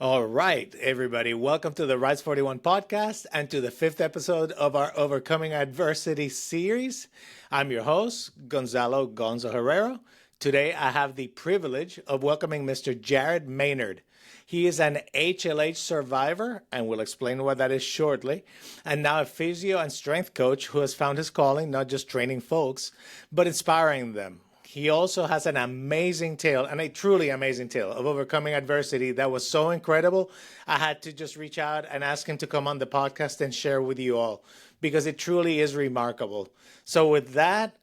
All right, everybody. Welcome to the Rise 41 podcast and to the fifth episode of our Overcoming Adversity series. I'm your host, Gonzalo Herrero. Today, I have the privilege of welcoming Mr. Jared Maynard. He is an HLH survivor, and we'll explain what that is shortly, and now a physio and strength coach who has found his calling, not just training folks, but inspiring them. He also has an amazing tale, and a truly amazing tale of overcoming adversity that was so incredible. I had to just reach out and ask him to come on the podcast and share with you all because it truly is remarkable. So with that,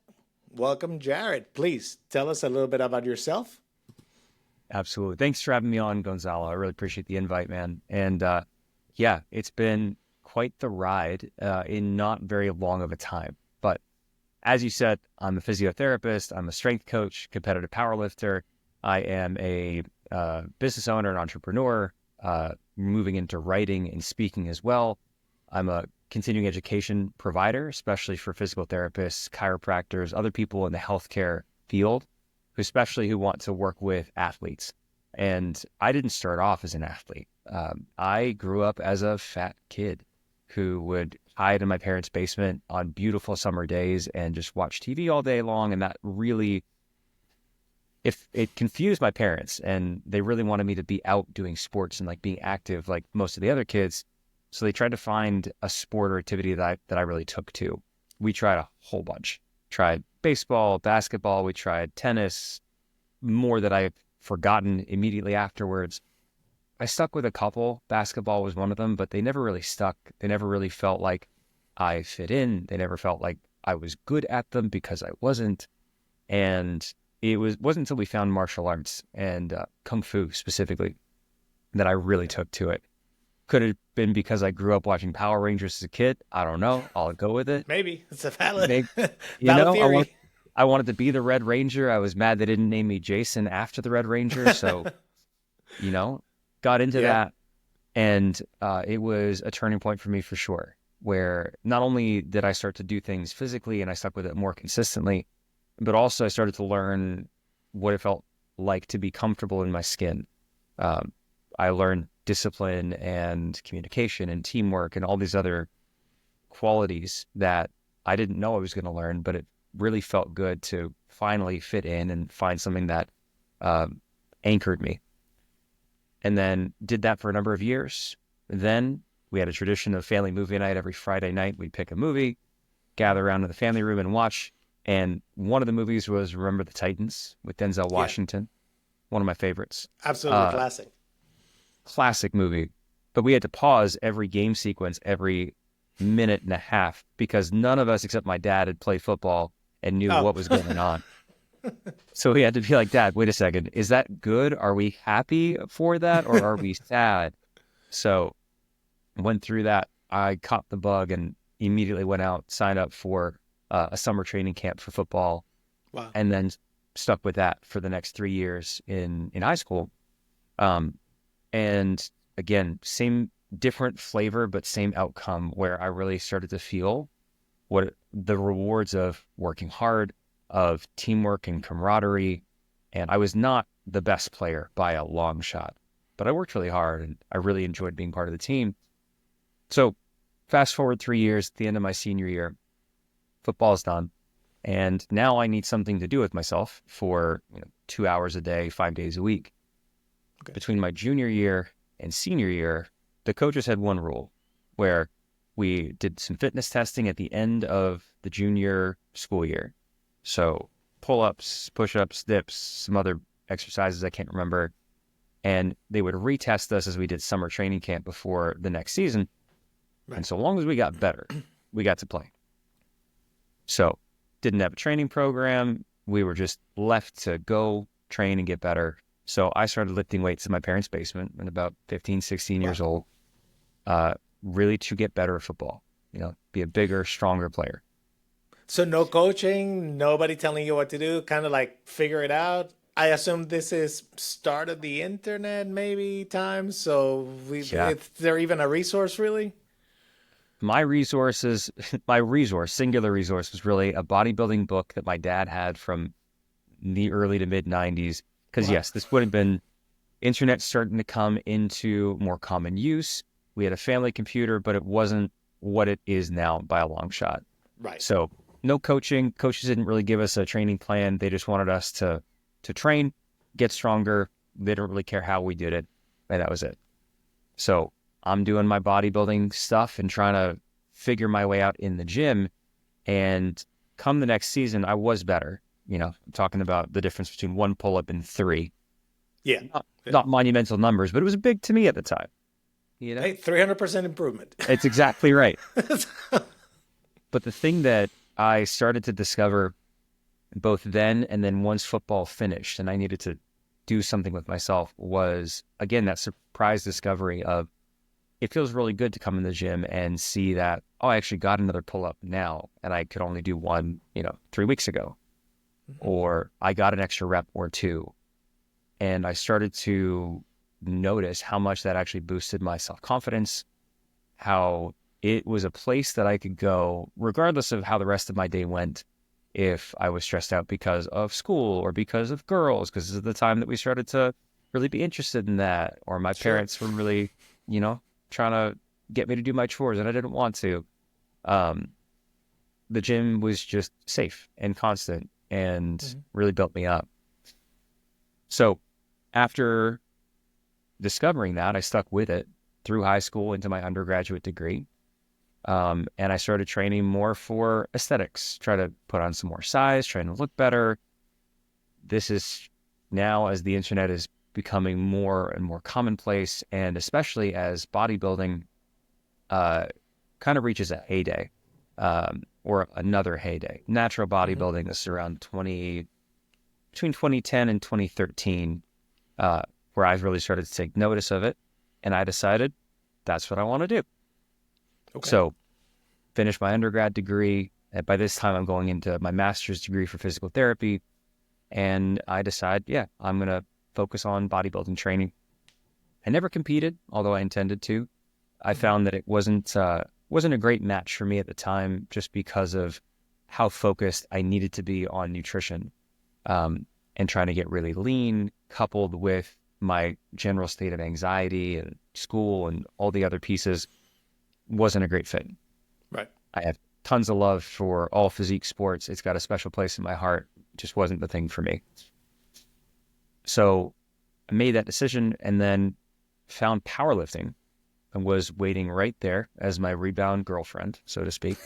welcome, Jared. Please tell us a little bit about yourself. Absolutely. Thanks for having me on, Gonzalo. I really appreciate the invite, man. And yeah, it's been quite the ride in not very long of a time. But as you said, I'm a physiotherapist, I'm a strength coach, competitive powerlifter. I am a business owner and entrepreneur, moving into writing and speaking as well. I'm a continuing education provider, especially for physical therapists, chiropractors, other people in the healthcare field, especially who want to work with athletes. And I didn't start off as an athlete. I grew up as a fat kid who would hide in my parents' basement on beautiful summer days and just watch TV all day long. And that really, if it confused my parents, and they really wanted me to be out doing sports and like being active like most of the other kids. So they tried to find a sport or activity that I really took to. We tried a whole bunch. Tried baseball, basketball, we tried tennis, more that I've forgotten immediately afterwards. I stuck with a couple. Basketball was one of them, but they never really stuck. They never really felt like I fit in. They never felt like I was good at them because I wasn't. And it wasn't until we found martial arts and Kung Fu specifically that I really took to it. Could have been because I grew up watching Power Rangers as a kid. I don't know. I'll go with it. Maybe it's a valid, Maybe, valid theory. I wanted to be the Red Ranger. I was mad they didn't name me Jason after the Red Ranger. So, got into that. And it was a turning point for me for sure, where not only did I start to do things physically and I stuck with it more consistently, but also I started to learn what it felt like to be comfortable in my skin. I learned discipline and communication and teamwork and all these other qualities that I didn't know I was going to learn, but it really felt good to finally fit in and find something that anchored me. And then did that for a number of years. Then we had a tradition of family movie night every Friday night. We'd pick a movie, gather around in the family room and watch. And one of the movies was Remember the Titans with Denzel Washington. One of my favorites. Absolutely classic. Classic movie. But we had to pause every game sequence every minute and a half because none of us except my dad had played football and knew what was going on. So we had to be like, Dad, wait a second. Is that good? Are we happy for that or are we sad? So went through that. I caught the bug and immediately went out, signed up for a summer training camp for football. Wow. And then stuck with that for the next 3 years in high school. And again, same different flavor, but same outcome where I really started to feel what the rewards of working hard, of teamwork and camaraderie. And I was not the best player by a long shot, but I worked really hard and I really enjoyed being part of the team. So fast forward 3 years, at the end of my senior year, football's done. And now I need something to do with myself for 2 hours a day, 5 days a week. Okay. Between my junior year and senior year, the coaches had one rule where we did some fitness testing at the end of the junior school year. So pull-ups, push-ups, dips, some other exercises I can't remember. And they would retest us as we did summer training camp before the next season. Right. And so long as we got better, we got to play. So didn't have a training program. We were just left to go train and get better. So I started lifting weights in my parents' basement at about 15, 16 years old, really to get better at football, be a bigger, stronger player. So no coaching, nobody telling you what to do, kind of like figure it out. I assume this is start of the internet maybe time. So is there even a resource really? My singular resource was really a bodybuilding book that my dad had from the early to mid 90s. Because yes, this would have been Internet's starting to come into more common use. We had a family computer, but it wasn't what it is now by a long shot. Right. So no coaching. Coaches didn't really give us a training plan. They just wanted us to train, get stronger. They didn't really care how we did it. And that was it. So I'm doing my bodybuilding stuff and trying to figure my way out in the gym. And come the next season, I was better. I'm talking about the difference between 1 pull-up and 3. Yeah. Not monumental numbers, but it was big to me at the time. Hey, 300% improvement. It's exactly right. But the thing that I started to discover both then and then once football finished and I needed to do something with myself was, again, that surprise discovery of it feels really good to come in the gym and see that, I actually got another pull-up now and I could only do one, 3 weeks ago. Mm-hmm. Or I got an extra rep or two. And I started to notice how much that actually boosted my self-confidence, how it was a place that I could go regardless of how the rest of my day went. If I was stressed out because of school or because of girls, because this is the time that we started to really be interested in that, or my parents were really, trying to get me to do my chores and I didn't want to. The gym was just safe and constant and really built me up. So after discovering that, I stuck with it through high school into my undergraduate degree. And I started training more for aesthetics, try to put on some more size, trying to look better. This is now, as the internet is becoming more and more commonplace, and especially as bodybuilding kind of reaches a heyday, or another heyday. Natural bodybuilding, this is around between 2010 and 2013, where I really started to take notice of it, and I decided that's what I want to do. Okay. So finished my undergrad degree. And by this time, I'm going into my master's degree for physical therapy. And I decide, I'm going to focus on bodybuilding training. I never competed, although I intended to. I found that it wasn't a great match for me at the time, just because of how focused I needed to be on nutrition, and trying to get really lean, coupled with my general state of anxiety and school and all the other pieces. Wasn't a great fit. Right. I have tons of love for all physique sports. It's got a special place in my heart. It just wasn't the thing for me. So I made that decision and then found powerlifting and was waiting right there as my rebound girlfriend, so to speak.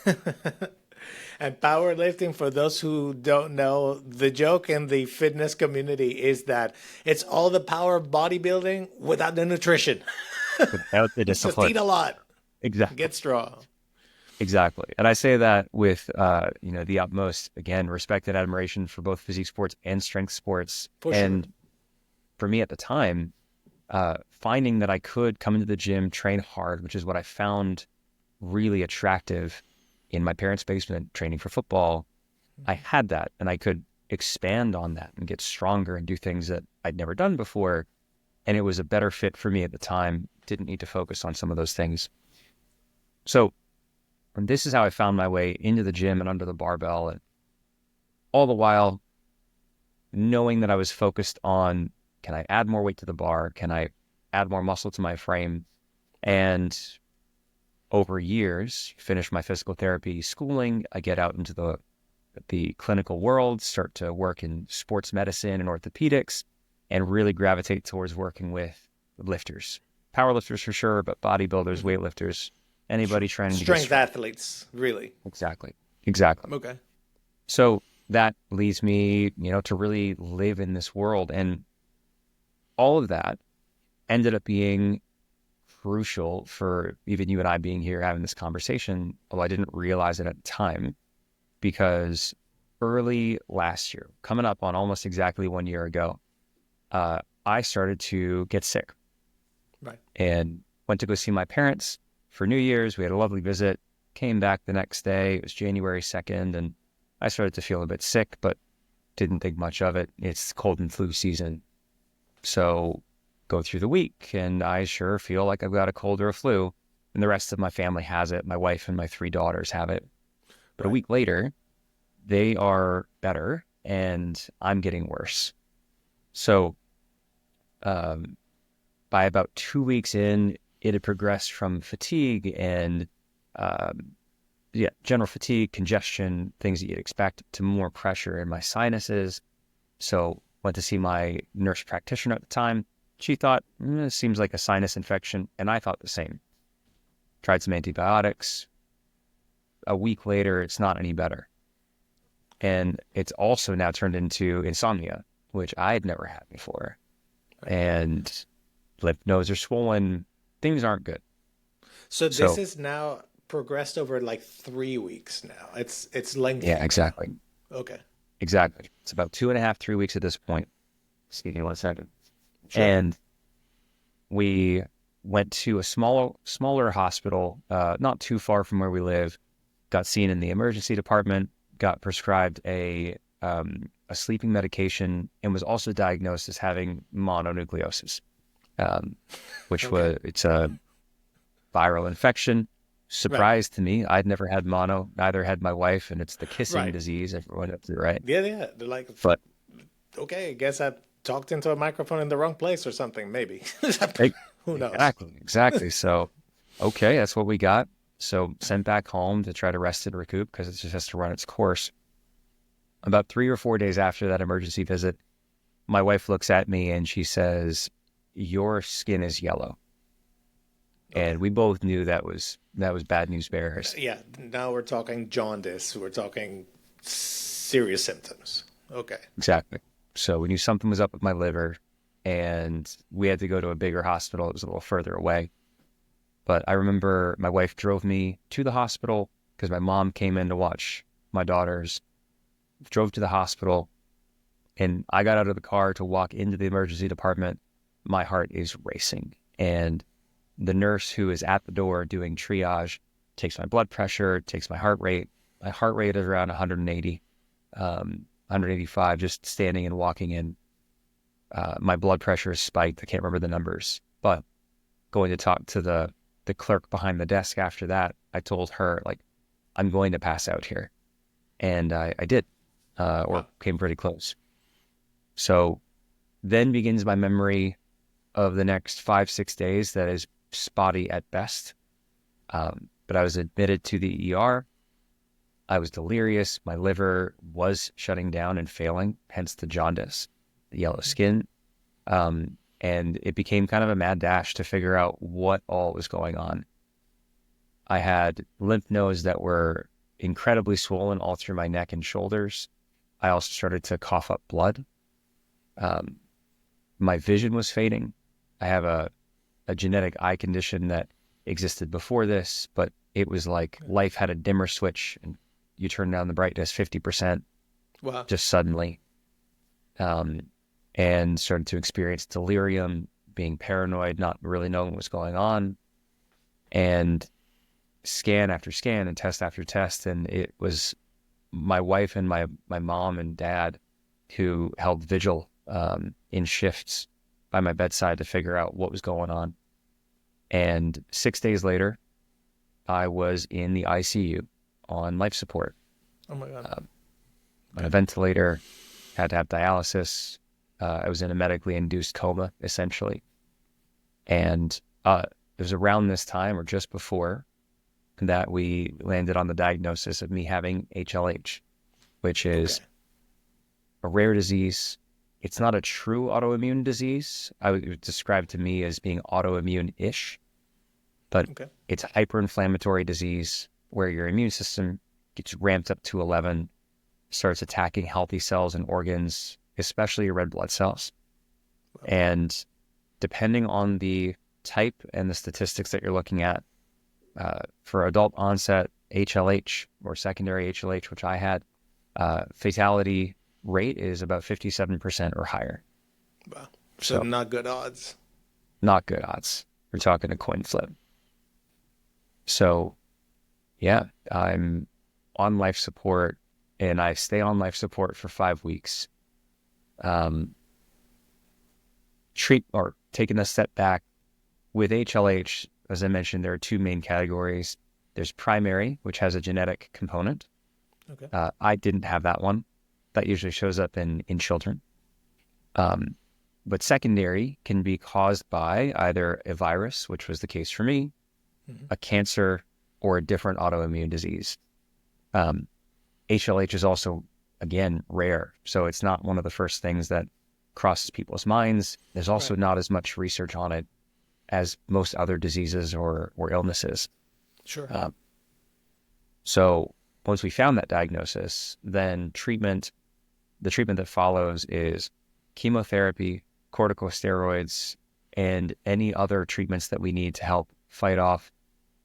And powerlifting, for those who don't know, the joke in the fitness community is that it's all the power of bodybuilding without the nutrition. Without the discipline. Just eat a lot. Exactly. Get strong. Exactly. And I say that with, the utmost, again, respect and admiration for both physique sports and strength sports. And for me at the time, finding that I could come into the gym, train hard, which is what I found really attractive in my parents' basement training for football. I had that and I could expand on that and get stronger and do things that I'd never done before. And it was a better fit for me at the time. Didn't need to focus on some of those things. So this is how I found my way into the gym and under the barbell, and all the while knowing that I was focused on, can I add more weight to the bar? Can I add more muscle to my frame? And over years, finish my physical therapy schooling. I get out into the clinical world, start to work in sports medicine and orthopedics, and really gravitate towards working with lifters, powerlifters for sure, but bodybuilders, weightlifters, anybody trying to get strength athletes, really. Exactly. Okay. So that leads me, to really live in this world. And all of that ended up being crucial for even you and I being here having this conversation, although I didn't realize it at the time, because early last year, coming up on almost exactly 1 year ago, I started to get sick. Right. And went to go see my parents for New Year's. We had a lovely visit, came back the next day. It was January 2nd, and I started to feel a bit sick, but didn't think much of it. It's cold and flu season. So go through the week, and I sure feel like I've got a cold or a flu, and the rest of my family has it. My wife and my 3 daughters have it. But a week later, they are better, and I'm getting worse. So by about 2 weeks in, it had progressed from fatigue and general fatigue, congestion, things that you'd expect, to more pressure in my sinuses. So went to see my nurse practitioner at the time. She thought, it seems like a sinus infection. And I thought the same. Tried some antibiotics. A week later, it's not any better. And it's also now turned into insomnia, which I had never had before. And lymph nodes are swollen. Things aren't good. So this is now progressed over like 3 weeks now. It's lengthy. Yeah, exactly. Okay. Exactly. It's about 2.5, 3 weeks at this point. Excuse me 1 second. Sure. And we went to a smaller hospital, not too far from where we live, got seen in the emergency department, got prescribed a sleeping medication, and was also diagnosed as having mononucleosis, which it's a viral infection. Surprise to me. I'd never had mono, neither had my wife, and it's the kissing disease everyone up to, right? Yeah. They're like, but okay, I guess I talked into a microphone in the wrong place or something, maybe. Who knows? Exactly. So, okay, that's what we got. So sent back home to try to rest and recoup because it just has to run its course. About 3 or 4 days after that emergency visit, my wife looks at me and she says, "Your skin is yellow." Okay. And we both knew that was bad news bears. Yeah, now we're talking jaundice. We're talking serious symptoms. Okay. Exactly. So we knew something was up with my liver, and we had to go to a bigger hospital. It was a little further away. But I remember my wife drove me to the hospital because my mom came in to watch my daughters, drove to the hospital, and I got out of the car to walk into the emergency department. My heart is racing. And the nurse who is at the door doing triage takes my blood pressure, takes my heart rate. My heart rate is around 180, 185, just standing and walking in. My blood pressure is spiked. I can't remember the numbers, but going to talk to the clerk behind the desk after that, I told her, like, I'm going to pass out here. And I did, or came pretty close. So then begins my memory of the next 5-6 days that is spotty at best. But I was admitted to the ER. I was delirious. My liver was shutting down and failing, hence the jaundice, the yellow skin. And it became kind of a mad dash to figure out what all was going on. I had lymph nodes that were incredibly swollen all through my neck and shoulders. I also started to cough up blood. My vision was fading. I have a genetic eye condition that existed before this, but it was like life had a dimmer switch and you turn down the brightness 50%. Wow. Just suddenly. And started to experience delirium, being paranoid, not really knowing what was going on, and scan after scan and test after test. And it was my wife and my mom and dad who held vigil in shifts by my bedside to figure out what was going on. And 6 days later, I was in the ICU on life support. Oh my God. On a ventilator, had to have dialysis. I was in a medically induced coma, essentially. And it was around this time or just before that we landed on the diagnosis of me having HLH, which is a rare disease. It's not a true autoimmune disease. I would describe to me as being autoimmune-ish, but it's a hyperinflammatory disease where your immune system gets ramped up to 11, starts attacking healthy cells and organs, especially your red blood cells. Wow. And depending on the type and the statistics that you're looking at, for adult onset HLH or secondary HLH, which I had, fatality rate is about 57% or higher. Wow. So not good odds. Not good odds. We're talking a coin flip. So yeah, I'm on life support, and I stay on life support for 5 weeks. Taking a step back with HLH, as I mentioned, there are two main categories. There's primary, which has a genetic component. I didn't have that one. That usually shows up in children. But secondary can be caused by either a virus, which was the case for me, a cancer, or a different autoimmune disease. HLH is also, again, rare. So it's not one of the first things that crosses people's minds. There's also not as much research on it as most other diseases or illnesses. Sure. So once we found that diagnosis, then the treatment that follows is chemotherapy, corticosteroids, and any other treatments that we need to help fight off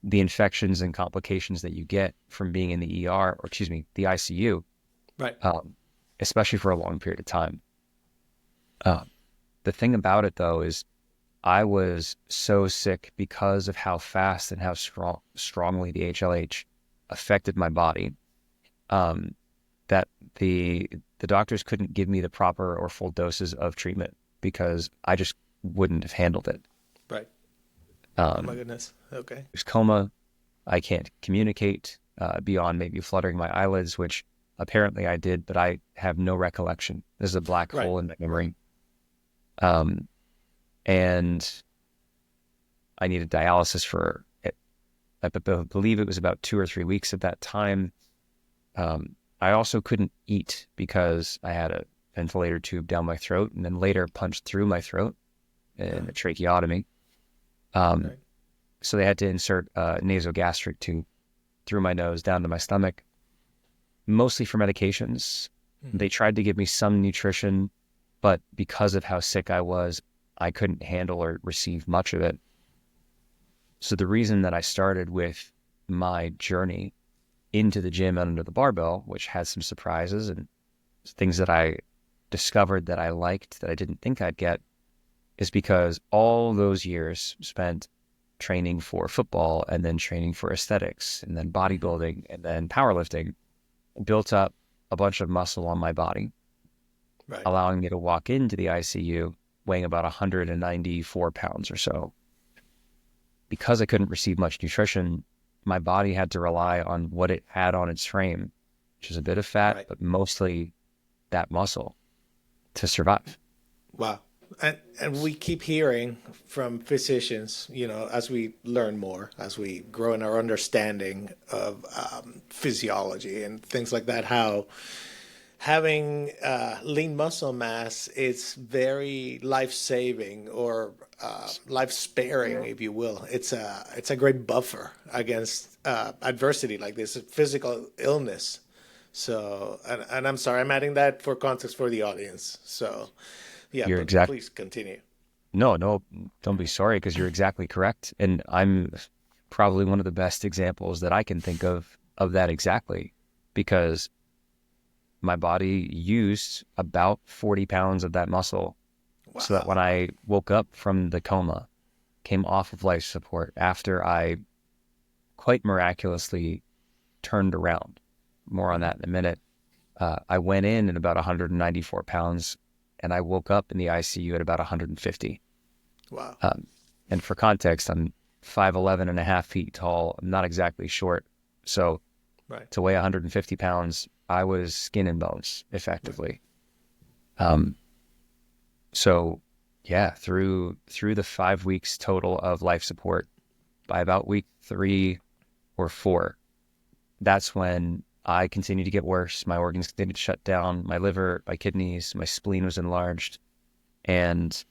the infections and complications that you get from being in the ER, or excuse me, the ICU, Right. Especially for a long period of time. The thing about it, though, is I was so sick because of how fast and how strongly the HLH affected my body, that the doctors couldn't give me the proper or full doses of treatment because I just wouldn't have handled it. Right. Oh my goodness. Okay. There's coma. I can't communicate beyond maybe fluttering my eyelids, which apparently I did, but I have no recollection. There's a black hole in my memory. And I needed dialysis for it. I believe it was about 2 or 3 weeks at that time. I also couldn't eat because I had a ventilator tube down my throat and then later punched through my throat in a tracheotomy. So they had to insert a nasogastric tube through my nose down to my stomach, mostly for medications. They tried to give me some nutrition, but because of how sick I was, I couldn't handle or receive much of it. So the reason that I started with my journey into the gym and under the barbell, which had some surprises and things that I discovered that I liked that I didn't think I'd get, is because all those years spent training for football and then training for aesthetics and then bodybuilding and then powerlifting built up a bunch of muscle on my body, allowing me to walk into the ICU weighing about 194 pounds or so. Because I couldn't receive much nutrition, my body had to rely on what it had on its frame, which is a bit of fat, but mostly that muscle to survive. Wow. And we keep hearing from physicians, as we learn more, as we grow in our understanding of physiology and things like that, how having lean muscle mass is very life-saving or life-sparing, if you will. It's a great buffer against adversity like this, physical illness. So, and I'm sorry, I'm adding that for context for the audience. So, yeah, please continue. No, don't be sorry, because you're exactly correct. And I'm probably one of the best examples that I can think of that exactly, because my body used about 40 pounds of that muscle. Wow. So that when I woke up from the coma, came off of life support after I quite miraculously turned around, more on that in a minute, I went in at about 194 pounds and I woke up in the ICU at about 150. Wow. And for context, I'm 5'11" and a half feet tall. I'm not exactly short. So to weigh 150 pounds, I was skin and bones, effectively. So yeah, through the 5 weeks total of life support, by about week 3 or 4, that's when I continued to get worse. My organs continued to shut down. My liver, my kidneys, my spleen was enlarged. And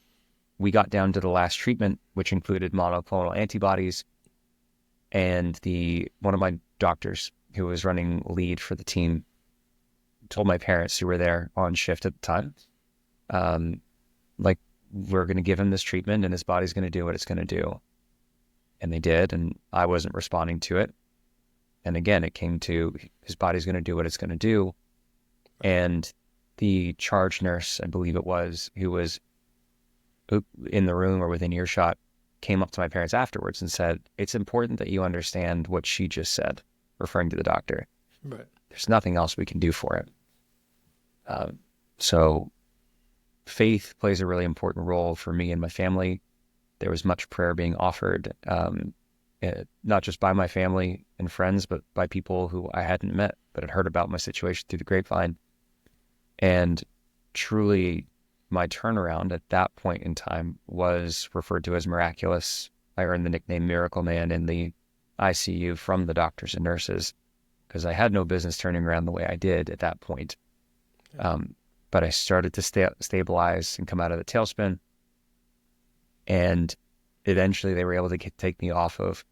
we got down to the last treatment, which included monoclonal antibodies. And one of my doctors, who was running lead for the team, told my parents, who were there on shift at the time, we're going to give him this treatment and his body's going to do what it's going to do. And they did, and I wasn't responding to it. And again, it came to his body's going to do what it's going to do. And the charge nurse, I believe it was, who was in the room or within earshot, came up to my parents afterwards and said, "It's important that you understand what she just said," referring to the doctor. Right. There's nothing else we can do for it. So faith plays a really important role for me and my family. There was much prayer being offered, not just by my family and friends, but by people who I hadn't met, but had heard about my situation through the grapevine. And truly, my turnaround at that point in time was referred to as miraculous. I earned the nickname Miracle Man in the ICU from the doctors and nurses because I had no business turning around the way I did at that point. But I started to stabilize and come out of the tailspin. And eventually they were able to take me off of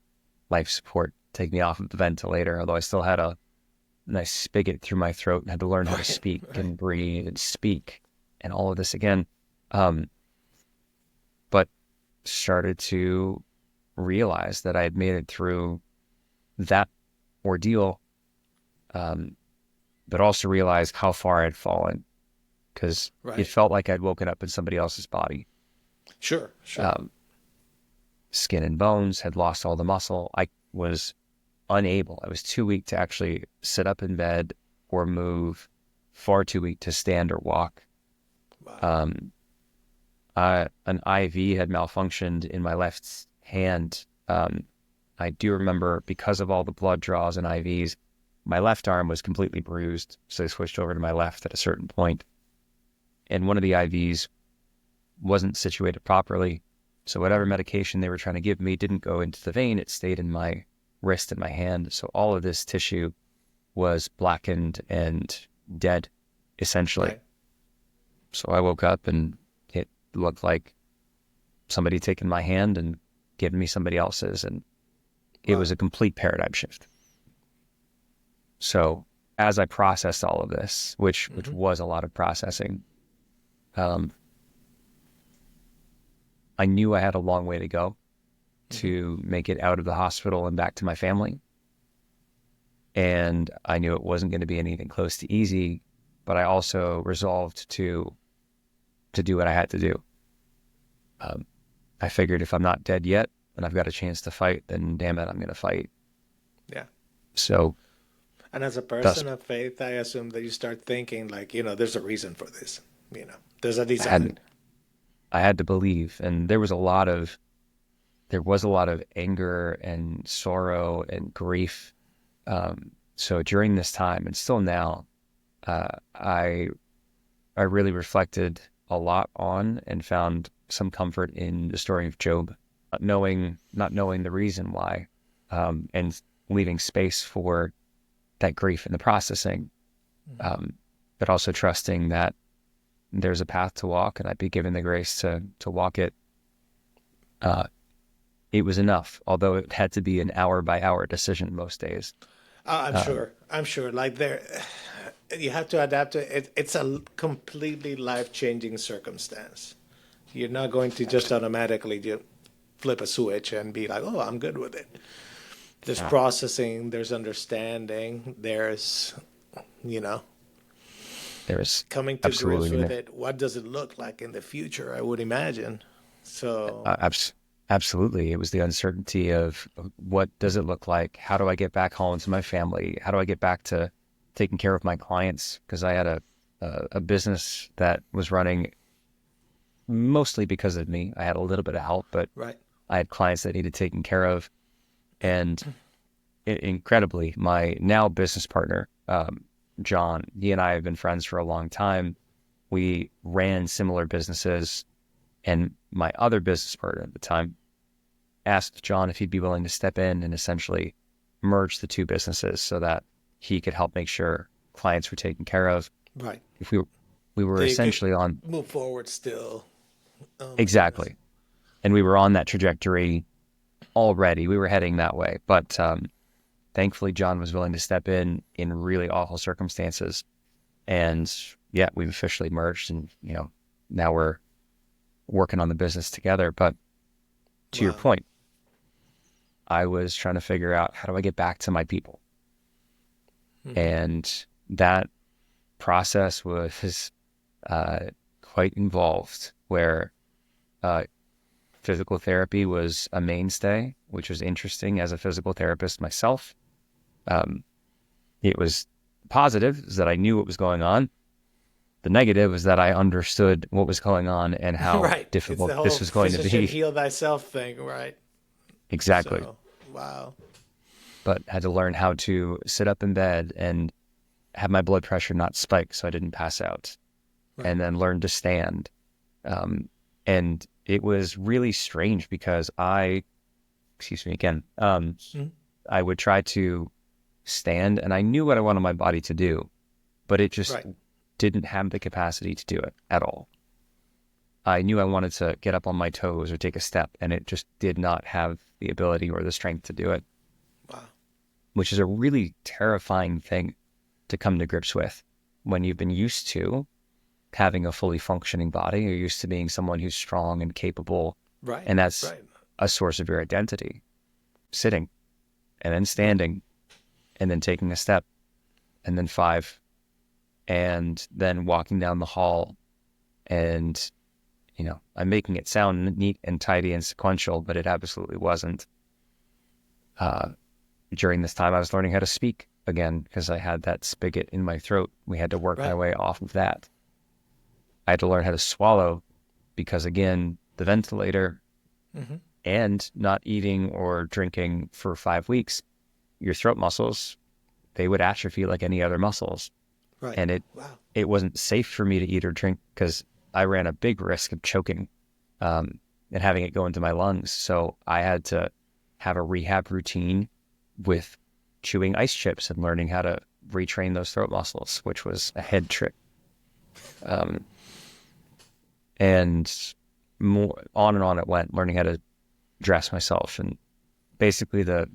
life support, take me off of the ventilator, although I still had a nice spigot through my throat and had to learn how to speak and breathe and speak and all of this again. But started to realize that I had made it through that ordeal, but also realized how far I'd fallen because it felt like I'd woken up in somebody else's body. Sure. Skin and bones, had lost all the muscle. I was unable. I was too weak to actually sit up in bed or move, far too weak to stand or walk. Wow. An IV had malfunctioned in my left hand. I do remember because of all the blood draws and IVs, my left arm was completely bruised. So I switched over to my left at a certain point. And one of the IVs wasn't situated properly. So whatever medication they were trying to give me didn't go into the vein. It stayed in my wrist and my hand. So all of this tissue was blackened and dead, essentially. Right. So I woke up and it looked like somebody taken my hand and given me somebody else's. And it was a complete paradigm shift. So as I processed all of this, which was a lot of processing, I knew I had a long way to go to make it out of the hospital and back to my family. And I knew it wasn't going to be anything close to easy, but I also resolved to do what I had to do. I figured if I'm not dead yet and I've got a chance to fight, then damn it, I'm going to fight. Yeah. So. And as a person of faith, I assume that you start thinking like, there's a reason for this, there's a design. I had to believe, and there was a lot of anger and sorrow and grief. So during this time, and still now, I really reflected a lot on and found some comfort in the story of Job, not knowing the reason why, and leaving space for that grief and the processing, but also trusting that there's a path to walk and I'd be given the grace to walk it. It was enough, although it had to be an hour by hour decision most days. I'm sure. Like you have to adapt to it. It's a completely life-changing circumstance. You're not going to just automatically flip a switch and be like, oh, I'm good with it. There's processing, there's understanding, there's coming to grips with it. What does it look like in the future, I would imagine. So absolutely. It was the uncertainty of what does it look like? How do I get back home to my family? How do I get back to taking care of my clients? Because I had a business that was running mostly because of me. I had a little bit of help, but I had clients that needed taken care of. And incredibly, my now business partner, John, he and I have been friends for a long time. We ran similar businesses, and my other business partner at the time asked John if he'd be willing to step in and essentially merge the two businesses so that he could help make sure clients were taken care of. Right. If we were essentially on move forward still. Exactly. And we were on that trajectory already. We were heading that way, but thankfully John was willing to step in really awful circumstances. And yeah, we've officially merged, and now we're working on the business together. But to your point, I was trying to figure out, how do I get back to my people? And that process was quite involved, where physical therapy was a mainstay, which was interesting as a physical therapist myself. It was positive is that I knew what was going on. The negative is that I understood what was going on and how difficult this was going to be. Heal thyself thing, right? Exactly. So, wow. But had to learn how to sit up in bed and have my blood pressure not spike so I didn't pass out. And then learn to stand And it was really strange because excuse me again, I would try to stand and I knew what I wanted my body to do, but it just didn't have the capacity to do it at all. I knew I wanted to get up on my toes or take a step, and it just did not have the ability or the strength to do it. Wow. Which is a really terrifying thing to come to grips with when you've been used to having a fully functioning body. You're used to being someone who's strong and capable. Right. And that's a source of your identity. Sitting and then standing and then taking a step and then 5 and then walking down the hall. And, I'm making it sound neat and tidy and sequential, but it absolutely wasn't. During this time, I was learning how to speak again because I had that spigot in my throat. We had to work my way off of that. I had to learn how to swallow because, again, the ventilator and not eating or drinking for 5 weeks, your throat muscles, they would atrophy like any other muscles. Right. And it wasn't safe for me to eat or drink because I ran a big risk of choking and having it go into my lungs. So I had to have a rehab routine with chewing ice chips and learning how to retrain those throat muscles, which was a head trick. And more on and on it went, learning how to dress myself and basically the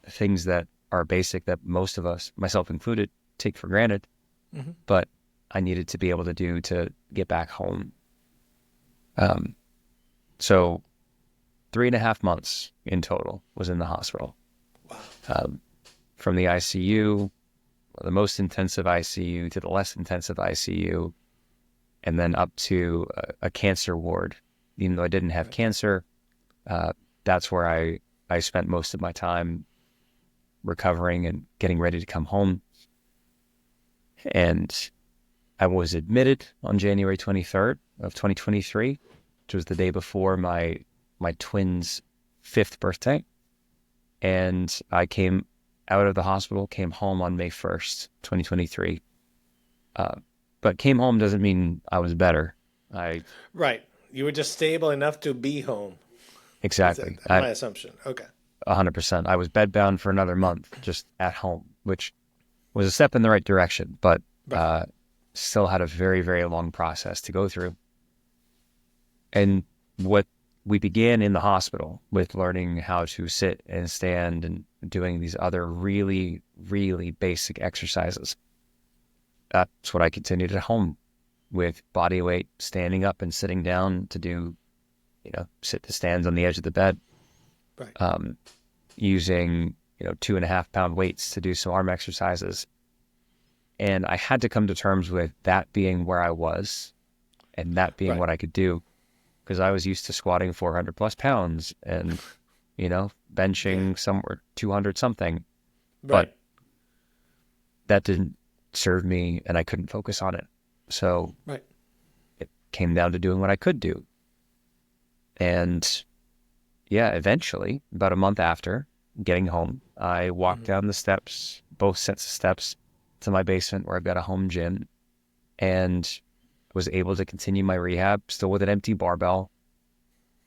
things that are basic that most of us, myself included, take for granted, but I needed to be able to do to get back home. So 3.5 months in total was in the hospital. Wow. From the ICU, the most intensive ICU to the less intensive ICU, and then up to a cancer ward. Even though I didn't have cancer, that's where I spent most of my time recovering and getting ready to come home. And I was admitted on January 23rd of 2023, which was the day before my twins' 5th birthday. And I came out of the hospital, came home on May 1st, 2023. But came home doesn't mean I was better. Right. You were just stable enough to be home. Exactly. That's my assumption. Okay. 100%. I was bedbound for another month, just at home, which was a step in the right direction, but still had a very, very long process to go through. And what we began in the hospital with learning how to sit and stand and doing these other really, really basic exercises. That's what I continued at home with body weight, standing up and sitting down to do, sit to stands on the edge of the bed. Right. Using, 2.5 pound weights to do some arm exercises. And I had to come to terms with that being where I was and that being what I could do, because I was used to squatting 400 plus pounds and, benching somewhere 200 something. Right. But that didn't serve me and I couldn't focus on it. So it came down to doing what I could do. And eventually, about a month after getting home, I walked down the steps, both sets of steps, to my basement where I've got a home gym, and was able to continue my rehab, still with an empty barbell,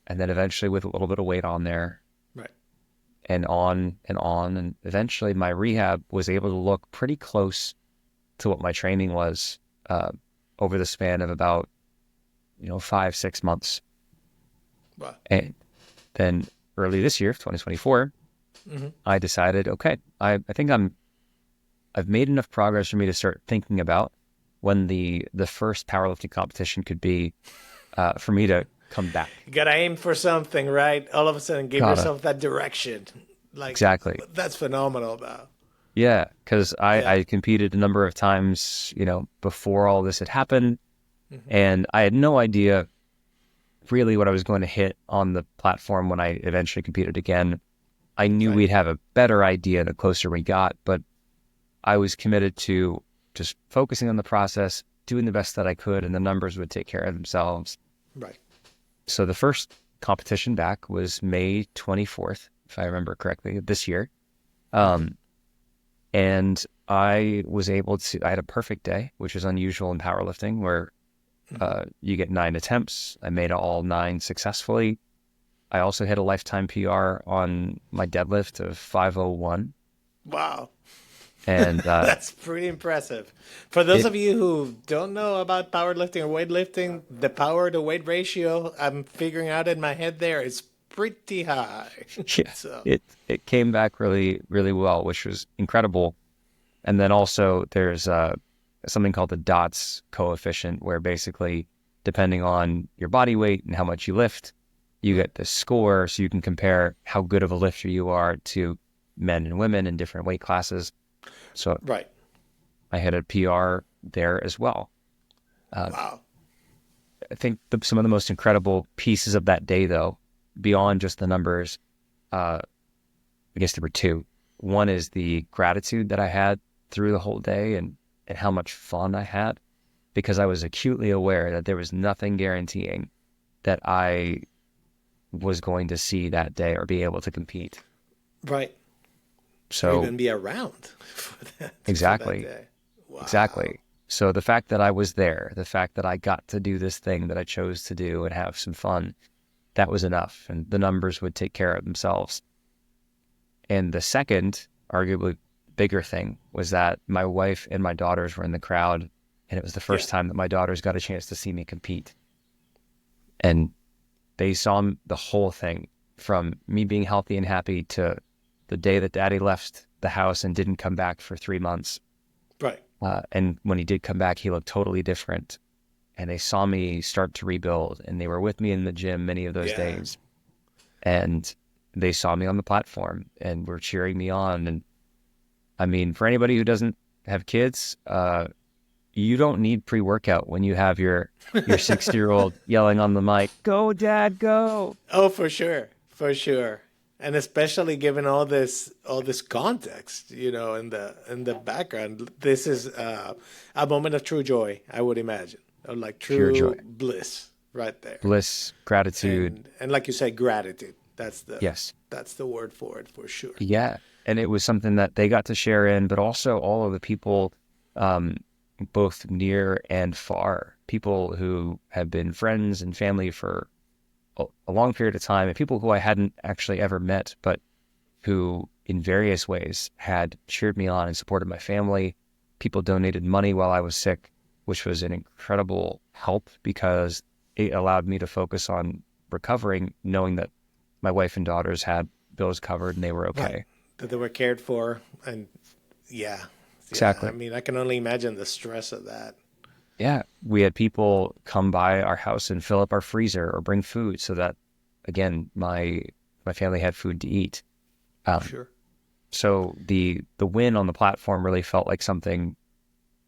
and then eventually with a little bit of weight on there. Right. And on and on. And eventually my rehab was able to look pretty close to what my training was over the span of about, 5-6 months. Wow. And then early this year, 2024, I decided, okay, I think I've made enough progress for me to start thinking about when the first powerlifting competition could be for me to come back. You got to aim for something, right? All of a sudden, give yourself that direction. Exactly. That's phenomenal, though. Yeah, because I competed a number of times, before all this had happened, and I had no idea really what I was going to hit on the platform when I eventually competed again. I knew we'd have a better idea the closer we got, but I was committed to just focusing on the process, doing the best that I could, and the numbers would take care of themselves. Right. So the first competition back was May 24th, if I remember correctly, this year. And I was able to, I had a perfect day, which is unusual in powerlifting, where You get 9 attempts. I made all 9 successfully. I also hit a lifetime PR on my deadlift of 501. Wow. And That's pretty impressive. For those it, of you who don't know about powerlifting or weightlifting, the power to weight ratio I'm figuring out in my head there is pretty high. yeah, So, it came back really, really well, which was incredible. And then also there's something called the DOTS coefficient, where basically, depending on your body weight and how much you lift, you get the score, so you can compare how good of a lifter you are to men and women in different weight classes. So right. I had a PR there as well. Wow. I think some of the most incredible pieces of that day, though, beyond just the numbers, I guess there were 2. One is the gratitude that I had through the whole day, and how much fun I had, because I was acutely aware that there was nothing guaranteeing that I was going to see that day or be able to compete. Right. Or So even be around for exactly, that day. Wow. exactly. So the fact that I was there, the fact that I got to do this thing that I chose to do and have some fun, that was enough. And the numbers would take care of themselves. And the second, arguably bigger thing, was that my wife and my daughters were in the crowd. And it was the first time that my daughters got a chance to see me compete. And they saw the whole thing, from me being healthy and happy to the day that Daddy left the house and didn't come back for 3 months. Right. And when he did come back, he looked totally different. And they saw me start to rebuild, and they were with me in the gym many of those days. And they saw me on the platform and were cheering me on. And I mean, for anybody who doesn't have kids, you don't need pre-workout when you have your 60-year-old yelling on the mic, "Go, Dad, go!" Oh, for sure, for sure, and especially given all this context, in the background, this is a moment of true joy, I would imagine, or like Pure joy, true bliss, right there. bliss, gratitude, and like you said, gratitude. yes, That's the word for it, for sure. yeah. And it was something that they got to share in, but also all of the people, both near and far, people who have been friends and family for a long period of time, and people who I hadn't actually ever met, but who in various ways had cheered me on and supported my family. People donated money while I was sick, which was an incredible help, because it allowed me to focus on recovering, knowing that my wife and daughters had bills covered and they were okay. Right. That they were cared for, and yeah, Exactly. I mean, I can only imagine the stress of that. Yeah, we had people come by our house and fill up our freezer or bring food, so that, again, my family had food to eat. Sure. So the win on the platform really felt like something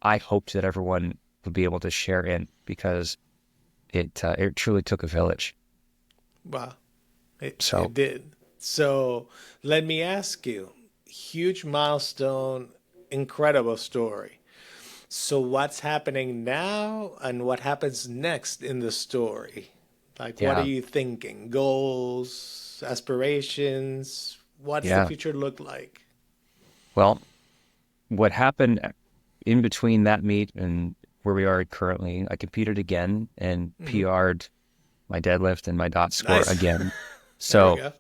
I hoped that everyone would be able to share in, because it truly took a village. Wow. It So did. So let me ask you, huge milestone, incredible story. So what's happening now and what happens next in the story? Like, what are yeah, you thinking? Goals, aspirations? What's the yeah. future look like? Well, what happened in between that meet and where we are currently, I competed again and PR'd my deadlift and my dot score Nice. again. There we So go.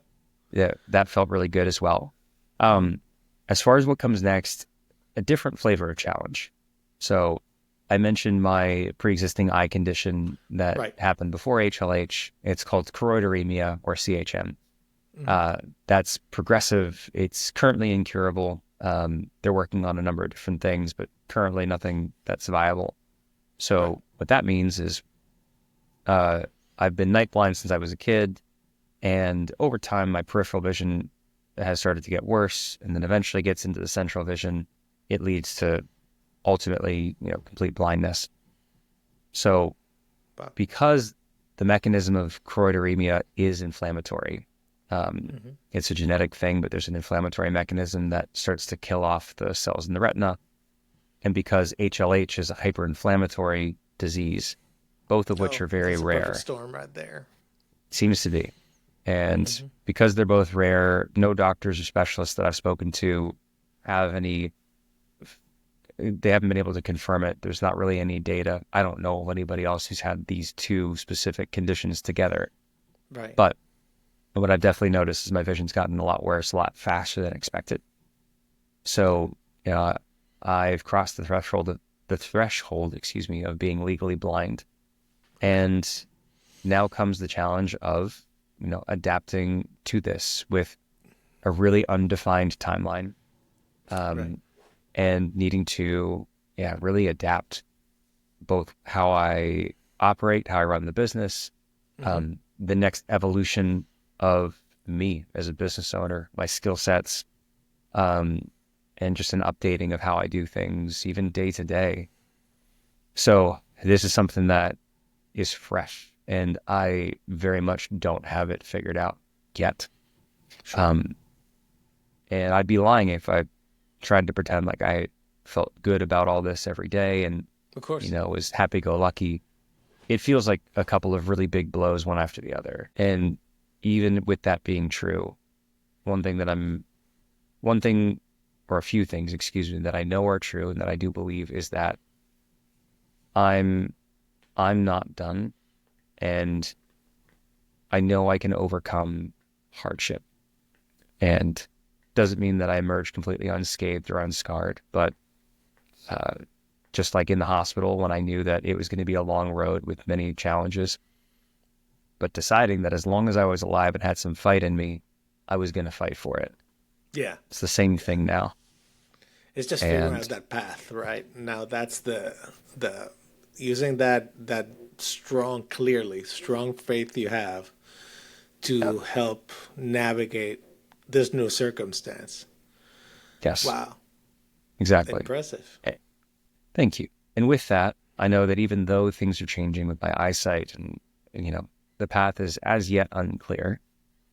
yeah, that felt really good as well. As far as what comes next, a different flavor of challenge. So I mentioned my pre-existing eye condition that Right. happened before HLH. It's called choroideremia, or CHM. That's progressive. It's currently incurable. They're working on a number of different things, but currently nothing that's viable. So what that means is I've been night blind since I was a kid, and over time my peripheral vision has started to get worse, and then eventually gets into the central vision. It leads to ultimately, complete blindness. So Wow. because the mechanism of choroideremia is inflammatory, it's a genetic thing, but there's an inflammatory mechanism that starts to kill off the cells in the retina. And because HLH is a hyperinflammatory disease, both of which Oh, are very that's a perfect rare, storm right there. seems to be. And because they're both rare, no doctors or specialists that I've spoken to have any they haven't been able to confirm it. There's not really any data. I don't know of anybody else who's had these two specific conditions together. Right. But what I've definitely noticed is my vision's gotten a lot worse, a lot faster than expected. So, I've crossed the threshold, of being legally blind. And now comes the challenge of, adapting to this with a really undefined timeline, Right. and needing to, really adapt both how I operate, how I run the business, the next evolution of me as a business owner, my skill sets, and just an updating of how I do things, even day to day. So this is something that is fresh, and I very much don't have it figured out yet. Sure. And I'd be lying if I tried to pretend like I felt good about all this every day and, Of course. was happy-go-lucky. It feels like a couple of really big blows, one after the other. And even with that being true, one thing or a few things, that I know are true and that I do believe is that I'm not done, and I know I can overcome hardship. And doesn't mean that I emerge completely unscathed or unscarred, but just like in the hospital when I knew that it was going to be a long road with many challenges, but deciding that as long as I was alive and had some fight in me, I was going to fight for it. Yeah. It's the same thing now. It's just figuring out And that path, right? Now that's the using that strong faith you have to help navigate this new circumstance. yes, Wow. exactly. Impressive. Thank you. And with that, I know that even though things are changing with my eyesight and the path is as yet unclear,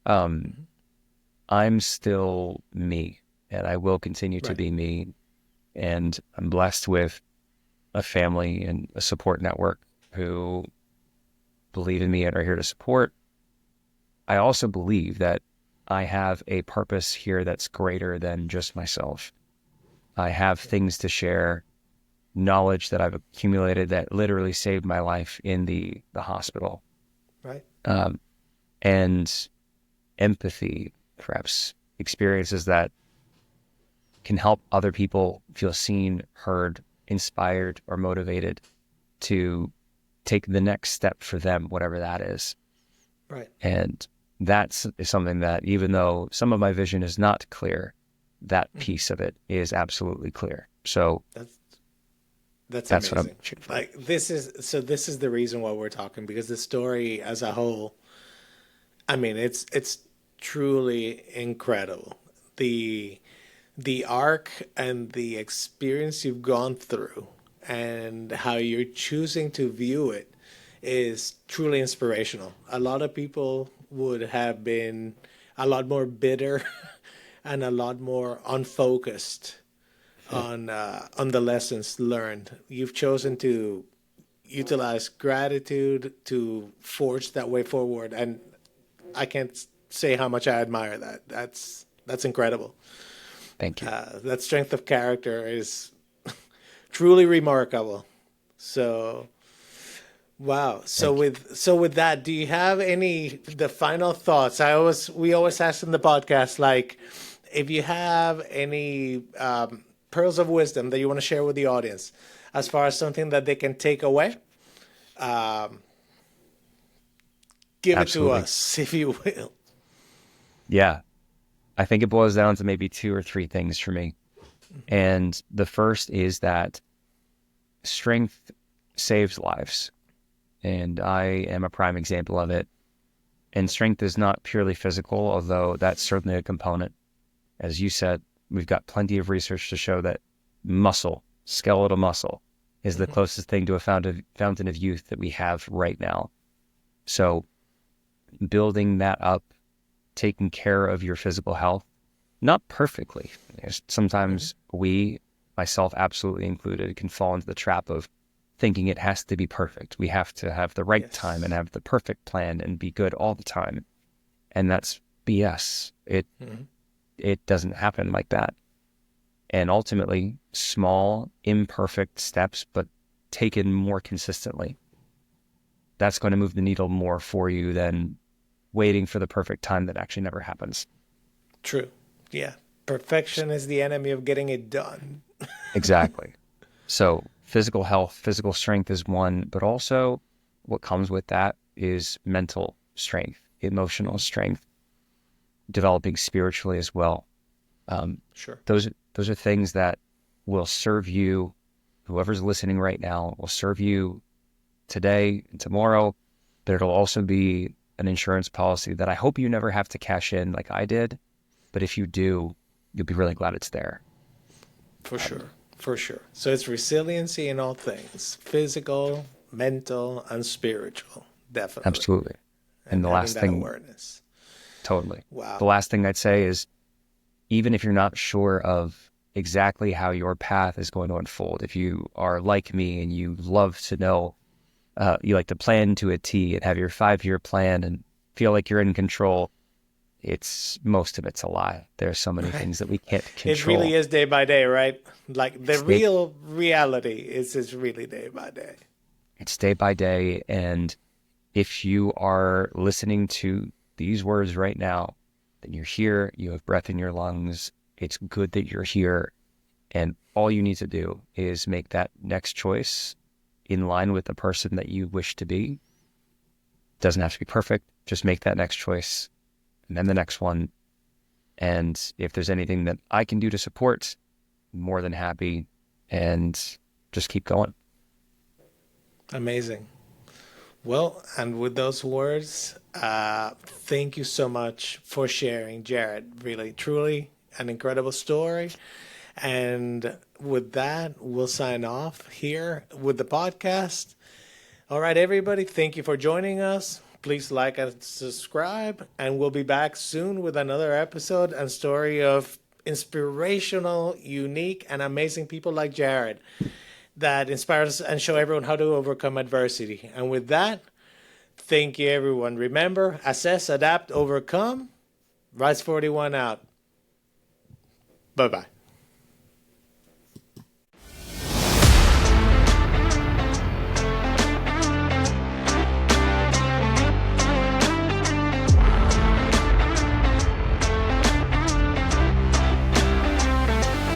I'm still me, and I will continue to Right. be me. And I'm blessed with a family and a support network who believe in me and are here to support. I also believe that I have a purpose here that's greater than just myself. I have things to share, knowledge that I've accumulated that literally saved my life in the hospital. Right. And empathy, perhaps experiences that can help other people feel seen, heard, inspired, or motivated to take the next step for them, whatever that is. Right. And that's something that, even though some of my vision is not clear, that piece of it is absolutely clear. So That's that's what I'm amazing. shooting for. Like this is the reason why we're talking, because the story as a whole, I mean, it's truly incredible. The arc and the experience you've gone through and how you're choosing to view it is truly inspirational. A lot of people would have been a lot more bitter and a lot more unfocused on the lessons learned. You've chosen to utilize gratitude to forge that way forward, and I can't say how much I admire that. That's incredible. Thank you. That strength of character is truly remarkable. So, wow. Thank you. So with that, do you have the final thoughts? We always ask in the podcast, like, if you have any pearls of wisdom that you want to share with the audience, as far as something that they can take away, give it to Absolutely. us, if you will. Yeah. I think it boils down to maybe two or three things for me. And the first is that strength saves lives. And I am a prime example of it. And strength is not purely physical, although that's certainly a component. As you said, we've got plenty of research to show that skeletal muscle, is the closest thing to a fountain of youth that we have right now. So building that up, taking care of your physical health, not perfectly. Sometimes we, myself absolutely included, can fall into the trap of thinking it has to be perfect. We have to have the right time and have the perfect plan and be good all the time. And that's BS. It doesn't happen like that. And ultimately, small, imperfect steps, but taken more consistently, that's going to move the needle more for you than waiting for the perfect time that actually never happens. True. Yeah. Perfection is the enemy of getting it done. Exactly. So physical health, physical strength is one, but also what comes with that is mental strength, emotional strength, developing spiritually as well. Sure. Those are things that will serve you, whoever's listening right now, will serve you today and tomorrow, but it'll also be an insurance policy that I hope you never have to cash in like I did. But if you do, you'll be really glad it's there. For sure. For sure. So it's resiliency in all things, physical, mental, and spiritual. Definitely. Absolutely. And the Having last that thing, awareness. totally. Wow. The last thing I'd say is, even if you're not sure of exactly how your path is going to unfold, if you are like me and you love to know, you like to plan to a T and have your 5-year plan and feel like you're in control, most of it's a lie. There's so many things that we can't It control. really is day by day, right? Like the It's day, real reality is really day by day. it's day by day. And if you are listening to these words right now, then you're here, you have breath in your lungs. It's good that you're here. And all you need to do is make that next choice in line with the person that you wish to be. Doesn't have to be perfect. Just make that next choice and then the next one. And if there's anything that I can do to support, more than happy, and just keep going. Amazing. Well, and with those words, thank you so much for sharing, Jared. Really, truly an incredible story. And with that, we'll sign off here with the podcast. All right, everybody, thank you for joining us. Please like and subscribe, and we'll be back soon with another episode and story of inspirational, unique, and amazing people like Jared that inspires and show everyone how to overcome adversity. And with that, thank you, everyone. Remember, assess, adapt, overcome. Rise 41 out. Bye-bye.